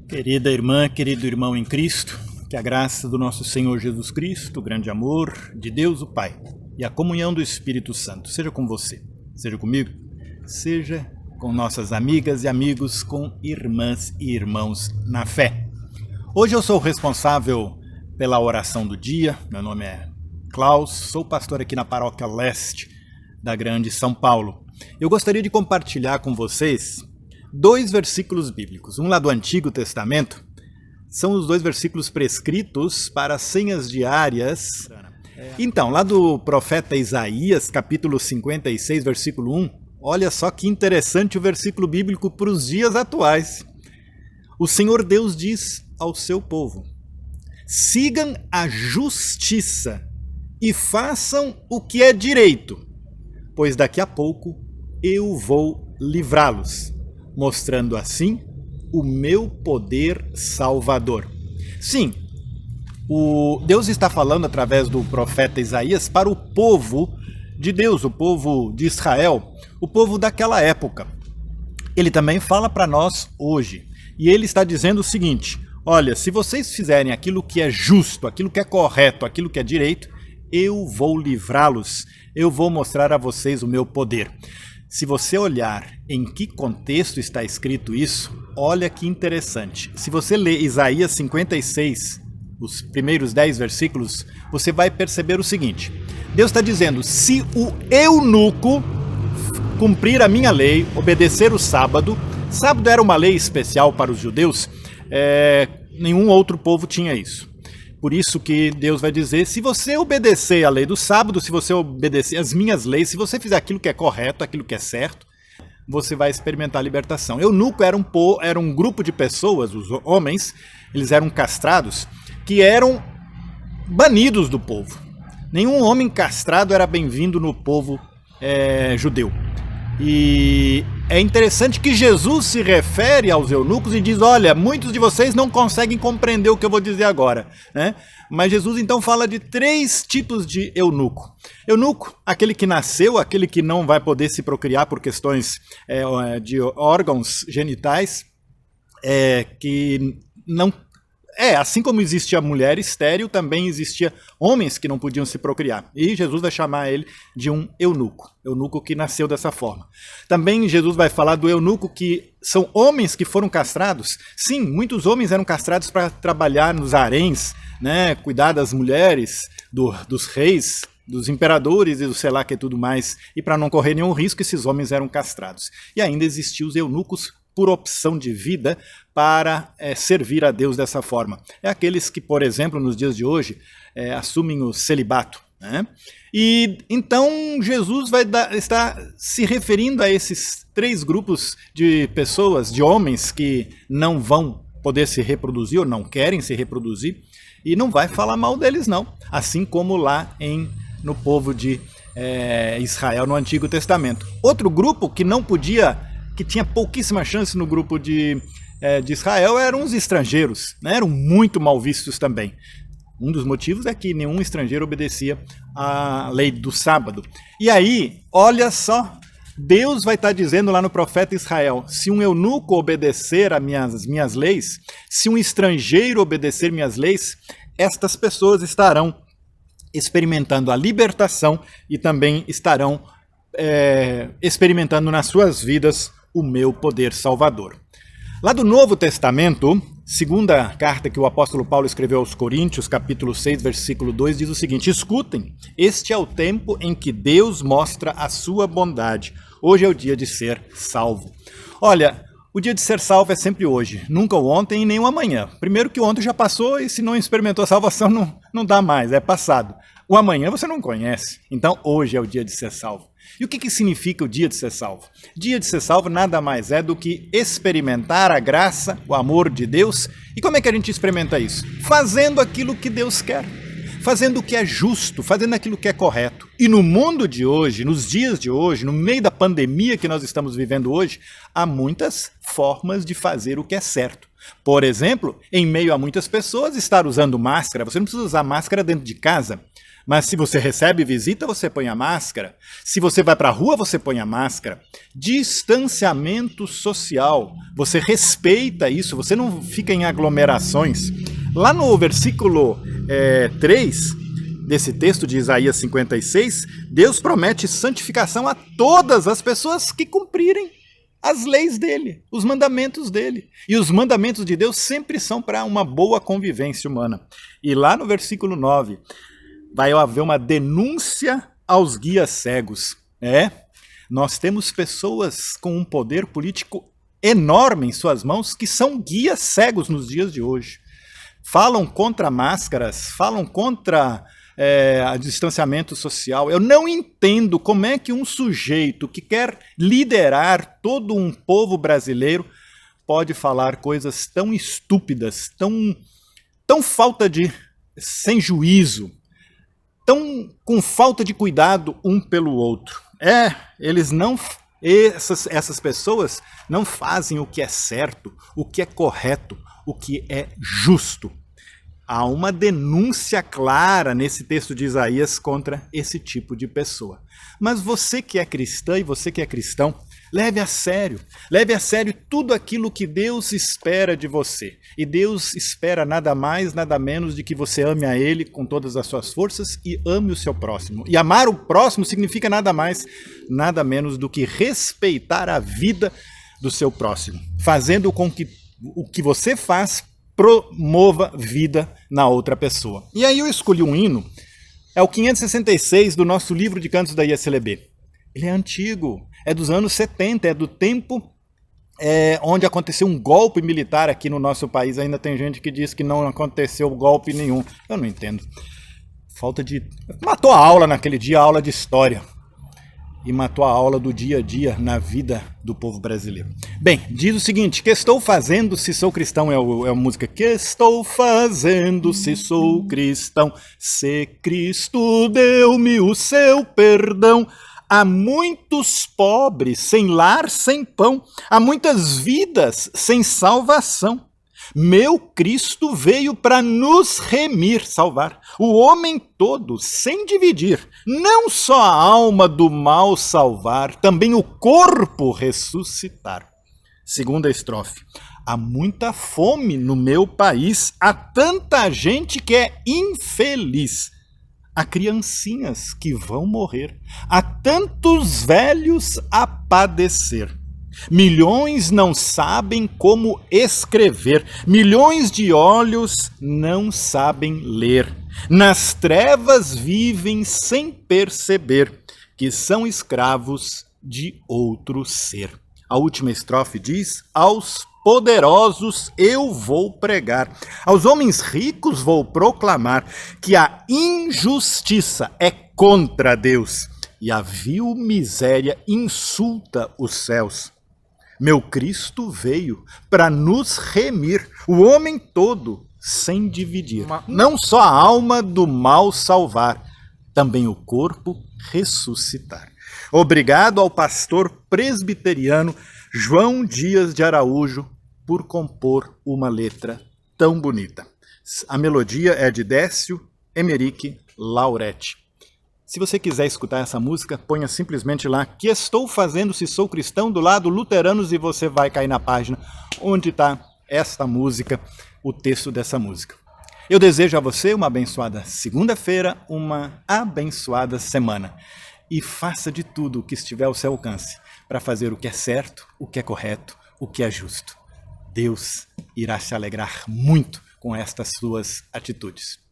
Querida irmã, querido irmão em Cristo, que a graça do nosso Senhor Jesus Cristo, o grande amor de Deus o Pai e a comunhão do Espírito Santo seja com você, seja comigo, seja com nossas amigas e amigos, com irmãs e irmãos na fé. Hoje eu sou o responsável pela oração do dia, meu nome é Klaus, sou pastor aqui na Paróquia Leste da Grande São Paulo. Eu gostaria de compartilhar com vocês dois versículos bíblicos, um lá do Antigo Testamento, são os dois versículos prescritos para senhas diárias. Então, lá do profeta Isaías, capítulo 56, versículo 1, olha só que interessante o versículo bíblico para os dias atuais. O Senhor Deus diz ao seu povo: sigam a justiça e façam o que é direito, pois daqui a pouco eu vou livrá-los, mostrando assim o meu poder salvador. Sim, Deus está falando através do profeta Isaías para o povo de Deus, o povo de Israel, o povo daquela época. Ele também fala para nós hoje, e ele está dizendo o seguinte: olha, se vocês fizerem aquilo que é justo, aquilo que é correto, aquilo que é direito, eu vou livrá-los, eu vou mostrar a vocês o meu poder. Se você olhar em que contexto está escrito isso, olha que interessante. Se você ler Isaías 56, os primeiros 10 versículos, você vai perceber o seguinte: Deus está dizendo, se o eunuco cumprir a minha lei, obedecer o sábado era uma lei especial para os judeus, nenhum outro povo tinha isso. Por isso que Deus vai dizer, se você obedecer a lei do sábado, se você obedecer as minhas leis, se você fizer aquilo que é correto, aquilo que é certo, você vai experimentar a libertação. Eunuco era um grupo de pessoas, os homens, eles eram castrados, que eram banidos do povo. Nenhum homem castrado era bem-vindo no povo judeu. E é interessante que Jesus se refere aos eunucos e diz, olha, muitos de vocês não conseguem compreender o que eu vou dizer agora, né? Mas Jesus então fala de 3 tipos de eunuco. Eunuco, aquele que nasceu, aquele que não vai poder se procriar por questões de órgãos genitais, que não... assim como existia mulher estéril, também existia homens que não podiam se procriar. E Jesus vai chamar ele de um eunuco que nasceu dessa forma. Também Jesus vai falar do eunuco que são homens que foram castrados. Sim, muitos homens eram castrados para trabalhar nos haréns, né, cuidar das mulheres, dos reis, dos imperadores e do sei lá que tudo mais. E para não correr nenhum risco, esses homens eram castrados. E ainda existiam os eunucos por opção de vida para servir a Deus dessa forma. É aqueles que, por exemplo, nos dias de hoje, assumem o celibato, né? E então Jesus vai estar se referindo a esses 3 grupos de pessoas, de homens que não vão poder se reproduzir ou não querem se reproduzir, e não vai falar mal deles não, assim como lá no povo de Israel no Antigo Testamento. Outro grupo que não podia, que tinha pouquíssima chance no grupo de Israel, eram os estrangeiros, né? Eram muito mal vistos também. Um dos motivos é que nenhum estrangeiro obedecia à lei do sábado. E aí, olha só, Deus vai estar dizendo lá no profeta Israel, se um eunuco obedecer às minhas leis, se um estrangeiro obedecer minhas leis, estas pessoas estarão experimentando a libertação e também estarão experimentando nas suas vidas o meu poder salvador. Lá do Novo Testamento, segunda carta que o apóstolo Paulo escreveu aos Coríntios, capítulo 6, versículo 2, diz o seguinte: escutem, este é o tempo em que Deus mostra a sua bondade. Hoje é o dia de ser salvo. Olha, o dia de ser salvo é sempre hoje, nunca o ontem e nem o amanhã. Primeiro que o ontem já passou e se não experimentou a salvação não dá mais, é passado. O amanhã você não conhece, então hoje é o dia de ser salvo. E o que significa o dia de ser salvo? Dia de ser salvo nada mais é do que experimentar a graça, o amor de Deus. E como é que a gente experimenta isso? Fazendo aquilo que Deus quer, fazendo o que é justo, fazendo aquilo que é correto. E no mundo de hoje, nos dias de hoje, no meio da pandemia que nós estamos vivendo hoje, há muitas formas de fazer o que é certo. Por exemplo, em meio a muitas pessoas, estar usando máscara. Você não precisa usar máscara dentro de casa, Mas se você recebe visita, você põe a máscara. Se você vai para a rua, você põe a máscara. Distanciamento social. Você respeita isso, você não fica em aglomerações. Lá no versículo 3 desse texto de Isaías 56, Deus promete santificação a todas as pessoas que cumprirem as leis dele, os mandamentos dele. E os mandamentos de Deus sempre são para uma boa convivência humana. E lá no versículo 9... vai haver uma denúncia aos guias cegos. Nós temos pessoas com um poder político enorme em suas mãos que são guias cegos nos dias de hoje. Falam contra máscaras, falam contra distanciamento social. Eu não entendo como é que um sujeito que quer liderar todo um povo brasileiro pode falar coisas tão estúpidas, tão falta de... sem juízo, tão com falta de cuidado um pelo outro. Eles não... Essas pessoas não fazem o que é certo, o que é correto, o que é justo. Há uma denúncia clara nesse texto de Isaías contra esse tipo de pessoa. Mas você que é cristã e você que é cristão, leve a sério tudo aquilo que Deus espera de você. E Deus espera nada mais, nada menos de que você ame a Ele com todas as suas forças e ame o seu próximo. E amar o próximo significa nada mais, nada menos do que respeitar a vida do seu próximo, fazendo com que o que você faz promova vida na outra pessoa. E aí eu escolhi um hino, é o 566 do nosso livro de cantos da ISLB. Ele é antigo, é dos anos 70, é do tempo onde aconteceu um golpe militar aqui no nosso país. Ainda tem gente que diz que não aconteceu golpe nenhum. Eu não entendo. Matou a aula naquele dia, a aula de história. E matou a aula do dia a dia na vida do povo brasileiro. Bem, diz o seguinte: que estou fazendo se sou cristão, é a música. Que estou fazendo se sou cristão, se Cristo deu-me o seu perdão. Há muitos pobres sem lar, sem pão, há muitas vidas sem salvação. Meu Cristo veio para nos remir, salvar, o homem todo sem dividir, não só a alma do mal salvar, também o corpo ressuscitar. Segunda estrofe. Há muita fome no meu país, há tanta gente que é infeliz. Há criancinhas que vão morrer, há tantos velhos a padecer. Milhões não sabem como escrever, milhões de olhos não sabem ler. Nas trevas vivem sem perceber que são escravos de outro ser. A última estrofe diz: aos poderosos eu vou pregar, aos homens ricos vou proclamar que a injustiça é contra Deus e a vil miséria insulta os céus. Meu Cristo veio para nos remir, o homem todo sem dividir. Não só a alma do mal salvar, também o corpo ressuscitar. Obrigado ao pastor presbiteriano João Dias de Araújo por compor uma letra tão bonita. A melodia é de Décio Emerick Lauretti. Se você quiser escutar essa música, ponha simplesmente lá que estou fazendo se sou cristão do lado luteranos e você vai cair na página onde está esta música, o texto dessa música. Eu desejo a você uma abençoada segunda-feira, uma abençoada semana. E faça de tudo o que estiver ao seu alcance para fazer o que é certo, o que é correto, o que é justo. Deus irá se alegrar muito com estas suas atitudes.